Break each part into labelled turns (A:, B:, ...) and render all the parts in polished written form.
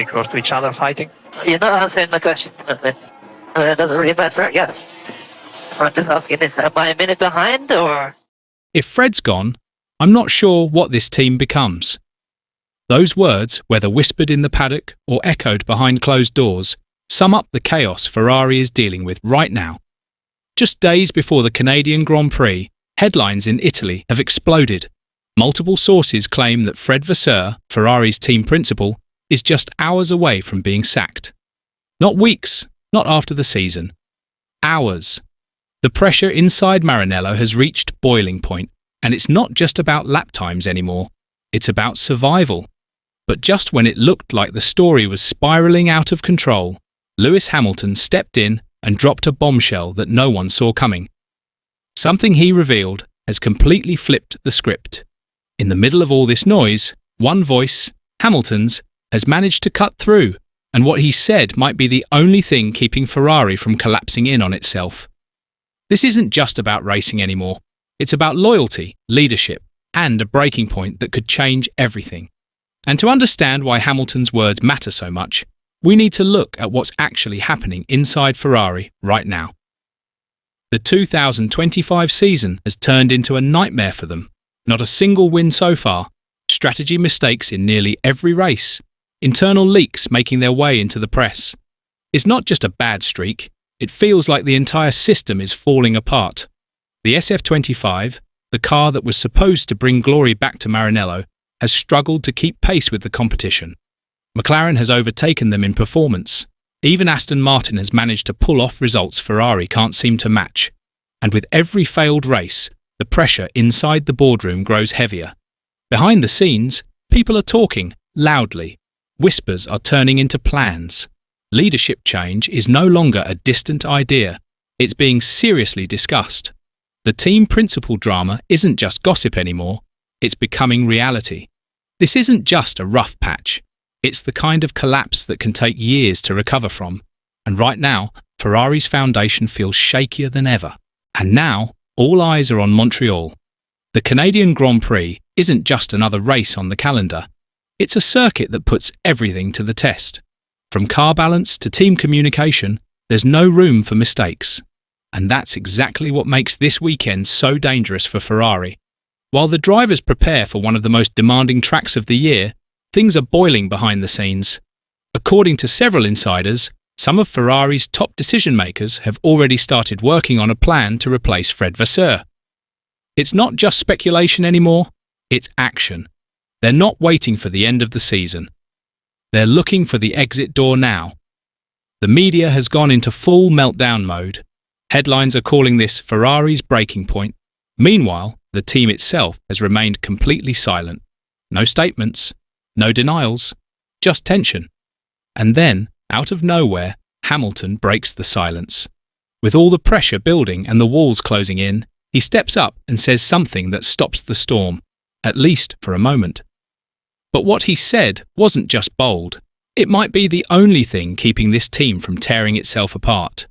A: really close to each other fighting.
B: You're not answering the question. It doesn't really matter, I guess. I'm just asking, am I a minute behind, or...?
C: If Fred's gone, I'm not sure what this team becomes. Those words, whether whispered in the paddock or echoed behind closed doors, sum up the chaos Ferrari is dealing with right now. Just days before the Canadian Grand Prix, headlines in Italy have exploded. Multiple sources claim that Fred Vasseur, Ferrari's team principal, is just hours away from being sacked. Not weeks, not after the season. Hours. The pressure inside Maranello has reached boiling point, and it's not just about lap times anymore. It's about survival. But just when it looked like the story was spiralling out of control, Lewis Hamilton stepped in and dropped a bombshell that no one saw coming. Something he revealed has completely flipped the script. In the middle of all this noise, one voice, Hamilton's, has managed to cut through, and what he said might be the only thing keeping Ferrari from collapsing in on itself. This isn't just about racing anymore. It's about loyalty, leadership, and a breaking point that could change everything. And to understand why Hamilton's words matter so much, we need to look at what's actually happening inside Ferrari right now. The 2025 season has turned into a nightmare for them. Not a single win so far, strategy mistakes in nearly every race, internal leaks making their way into the press. It's not just a bad streak, it feels like the entire system is falling apart. The SF25, the car that was supposed to bring glory back to Maranello, has struggled to keep pace with the competition. McLaren has overtaken them in performance. Even Aston Martin has managed to pull off results Ferrari can't seem to match. And with every failed race, the pressure inside the boardroom grows heavier. Behind the scenes, people are talking, loudly. Whispers are turning into plans. Leadership change is no longer a distant idea. It's being seriously discussed. The team principal drama isn't just gossip anymore. It's becoming reality. This isn't just a rough patch. It's the kind of collapse that can take years to recover from. And right now, Ferrari's foundation feels shakier than ever. And now, all eyes are on Montreal. The Canadian Grand Prix isn't just another race on the calendar. It's a circuit that puts everything to the test. From car balance to team communication, there's no room for mistakes. And that's exactly what makes this weekend so dangerous for Ferrari. While the drivers prepare for one of the most demanding tracks of the year, things are boiling behind the scenes. According to several insiders, some of Ferrari's top decision-makers have already started working on a plan to replace Fred Vasseur. It's not just speculation anymore, it's action. They're not waiting for the end of the season. They're looking for the exit door now. The media has gone into full meltdown mode. Headlines are calling this Ferrari's breaking point. Meanwhile, the team itself has remained completely silent. No statements, no denials, just tension. And then, out of nowhere, Hamilton breaks the silence. With all the pressure building and the walls closing in, he steps up and says something that stops the storm, at least for a moment. But what he said wasn't just bold. It might be the only thing keeping this team from tearing itself apart.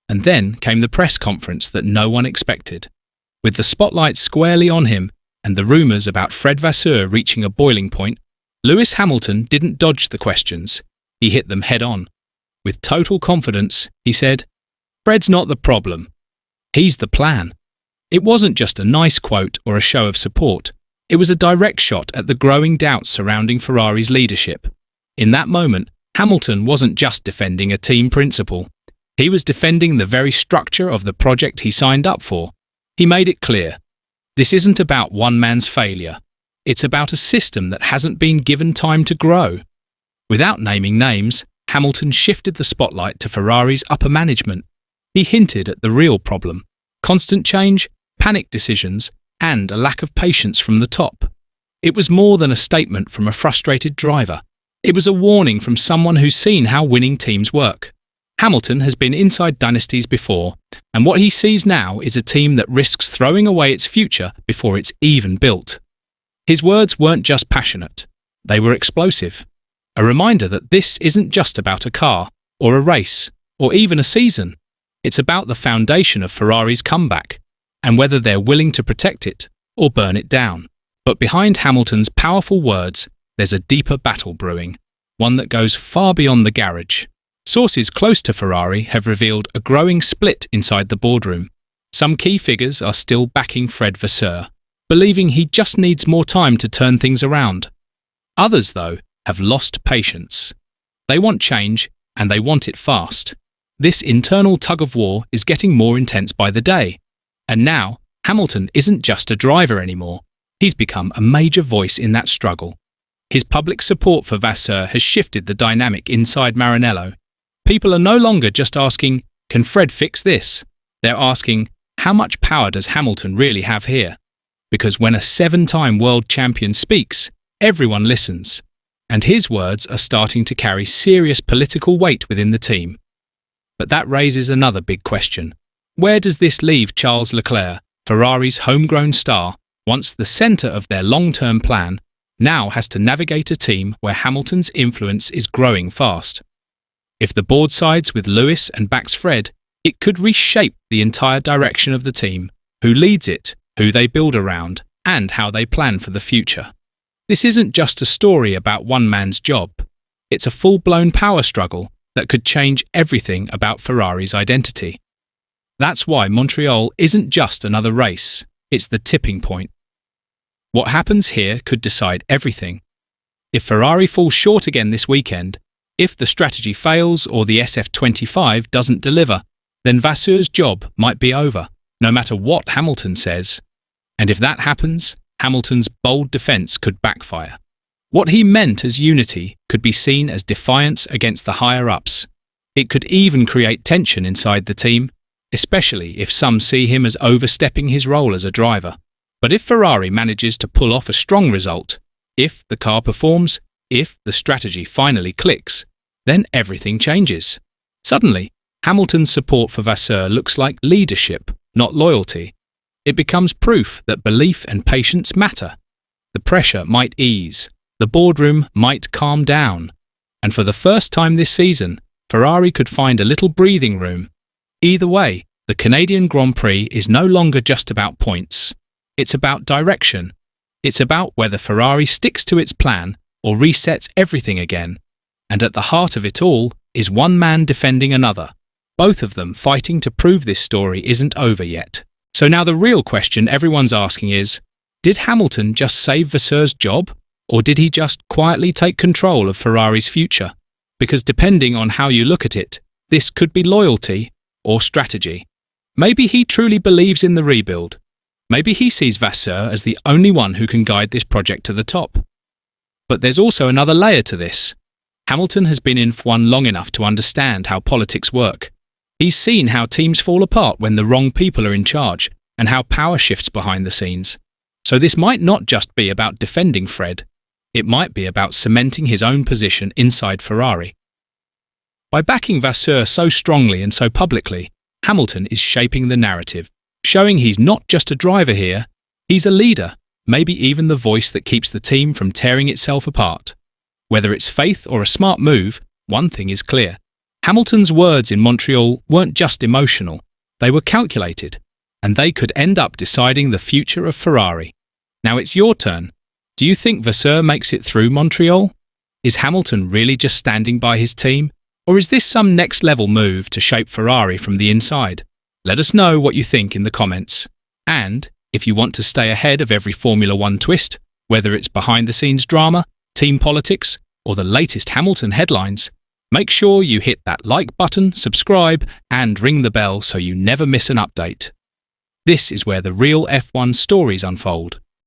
C: And then came the press conference that no one expected. With the spotlight squarely on him and the rumours about Fred Vasseur reaching a boiling point, Lewis Hamilton didn't dodge the questions. He hit them head on. With total confidence, he said, "Fred's not the problem. He's the plan." It wasn't just a nice quote or a show of support. It was a direct shot at the growing doubts surrounding Ferrari's leadership. In that moment, Hamilton wasn't just defending a team principle. He was defending the very structure of the project he signed up for. He made it clear. This isn't about one man's failure. It's about a system that hasn't been given time to grow. Without naming names, Hamilton shifted the spotlight to Ferrari's upper management. He hinted at the real problem: constant change, panic decisions, and a lack of patience from the top. It was more than a statement from a frustrated driver. It was a warning from someone who's seen how winning teams work. Hamilton has been inside dynasties before, and what he sees now is a team that risks throwing away its future before it's even built. His words weren't just passionate, they were explosive. A reminder that this isn't just about a car, or a race, or even a season. It's about the foundation of Ferrari's comeback, and whether they're willing to protect it or burn it down. But behind Hamilton's powerful words, there's a deeper battle brewing, one that goes far beyond the garage. Sources close to Ferrari have revealed a growing split inside the boardroom. Some key figures are still backing Fred Vasseur, believing he just needs more time to turn things around. Others, though, have lost patience. They want change, and they want it fast. This internal tug-of-war is getting more intense by the day. And now, Hamilton isn't just a driver anymore. He's become a major voice in that struggle. His public support for Vasseur has shifted the dynamic inside Maranello. People are no longer just asking, "Can Fred fix this?" They're asking, "How much power does Hamilton really have here?" Because when a 7-time world champion speaks, everyone listens. And his words are starting to carry serious political weight within the team. But that raises another big question. Where does this leave Charles Leclerc, Ferrari's homegrown star, once the centre of their long-term plan now has to navigate a team where Hamilton's influence is growing fast? If the board sides with Lewis and backs Fred, it could reshape the entire direction of the team, who leads it, who they build around, and how they plan for the future. This isn't just a story about one man's job. It's a full-blown power struggle that could change everything about Ferrari's identity. That's why Montreal isn't just another race, it's the tipping point. What happens here could decide everything. If Ferrari falls short again this weekend, if the strategy fails or the SF25 doesn't deliver, then Vasseur's job might be over, no matter what Hamilton says. And if that happens, Hamilton's bold defence could backfire. What he meant as unity could be seen as defiance against the higher-ups. It could even create tension inside the team, especially if some see him as overstepping his role as a driver. But if Ferrari manages to pull off a strong result, if the car performs, if the strategy finally clicks, then everything changes. Suddenly, Hamilton's support for Vasseur looks like leadership, not loyalty. It becomes proof that belief and patience matter. The pressure might ease, the boardroom might calm down, and for the first time this season, Ferrari could find a little breathing room. Either way, the Canadian Grand Prix is no longer just about points. It's about direction. It's about whether Ferrari sticks to its plan or resets everything again. And at the heart of it all is one man defending another, both of them fighting to prove this story isn't over yet. So now the real question everyone's asking is, did Hamilton just save Vasseur's job, or did he just quietly take control of Ferrari's future? Because depending on how you look at it, this could be loyalty or strategy. Maybe he truly believes in the rebuild. Maybe he sees Vasseur as the only one who can guide this project to the top. But there's also another layer to this. Hamilton has been in F1 long enough to understand how politics work. He's seen how teams fall apart when the wrong people are in charge, and how power shifts behind the scenes. So this might not just be about defending Fred. It might be about cementing his own position inside Ferrari. By backing Vasseur so strongly and so publicly, Hamilton is shaping the narrative, showing he's not just a driver here, he's a leader, maybe even the voice that keeps the team from tearing itself apart. Whether it's faith or a smart move, one thing is clear. Hamilton's words in Montreal weren't just emotional, they were calculated, and they could end up deciding the future of Ferrari. Now it's your turn. Do you think Vasseur makes it through Montreal? Is Hamilton really just standing by his team? Or is this some next-level move to shape Ferrari from the inside? Let us know what you think in the comments. And if you want to stay ahead of every Formula One twist, whether it's behind-the-scenes drama, team politics, or the latest Hamilton headlines, make sure you hit that like button, subscribe, and ring the bell so you never miss an update. This is where the real F1 stories unfold.